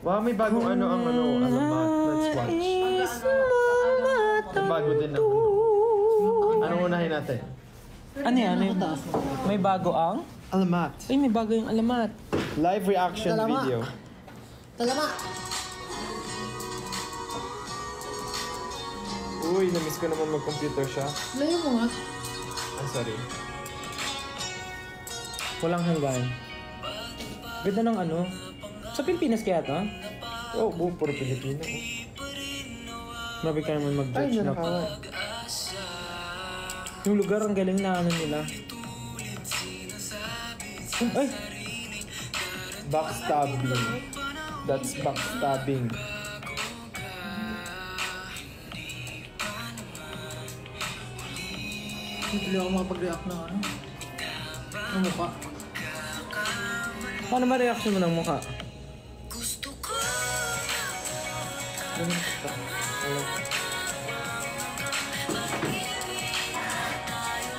Wow, may bagong alamat. Let's watch. May bago din naman. Anong unahin natin? Ano yan? May bago ang? Alamat. Ay, may bago yung alamat. Live reaction video. Talama! Uy, na-miss ko naman mag-computer siya. Layo mo nga. I'm sorry. Walang hanggan. Ganda ng ano? Sa Pilipinas kaya to? Oh, puro Pilipino. Grabe ka naman Ay, mag-judge na. nanakawan. Yung lugar ang galing na ano nila. Ay! Backstabbing. That's backstabbing. Hindi ako makapag-react ng ano. Ng mukha. Paano ba reaction mo ng mukha?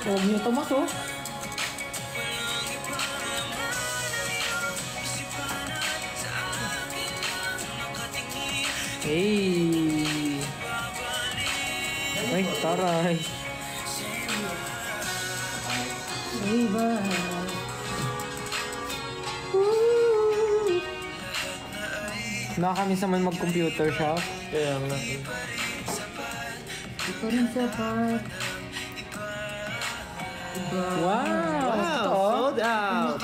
Huwag niyo tumas oh. Hey! Ay, taray! Diba? Nakakamiss naman mag-computer shop. Kaya nga. Ito rin sapat. Diba? Wow! Wow! Sold out!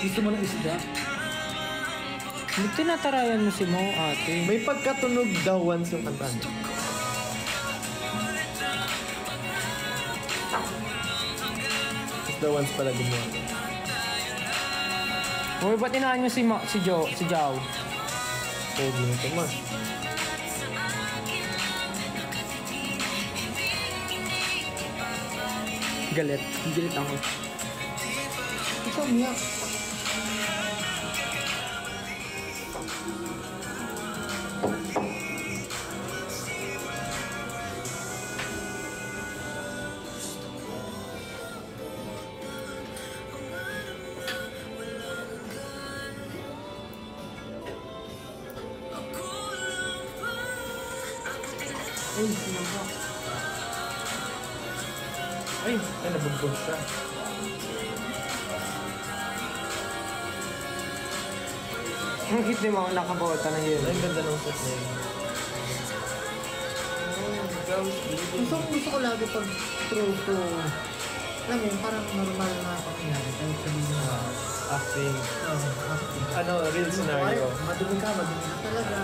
Gusto mo ng isda? Ba't tinatarayan mo si Mo, ate? May pagkatunog daw once yung kanta niya. It's the ones pala gumawa. Uy, ba't inaan nyo si Jao? Pogi na Tomas. Galit. Galit ako. Ikaw umiyak. Ay, sinampak. Ay, nabugbog siya. Ang cute mo, nakabota na yun. Ay, ganda ng set niya. Gusto ko lagi pag throw to, alam mo, parang normal na pangyayari. Kahit sabihin mo, Acting. acting. Ano, real scenario. Ay, madumi ka talaga.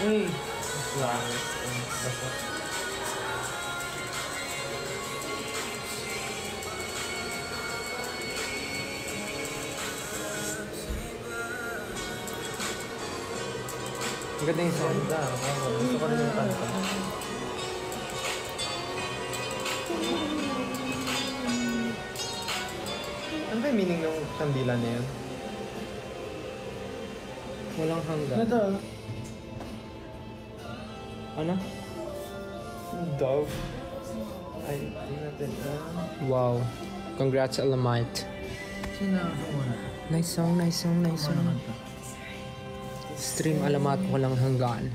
Uy, Wow. ang ganda yung sound. Ganda. Gusto ko rin yung kanta. Ano ba yung meaning ng kandila na yun? Walang hanggan. Ito, Ano? Dove. Ay, tingnan natin. Wow. Congrats, Alamite. sino muna? Nice song, nice song, nice song. Stream Alamat, walang hanggan.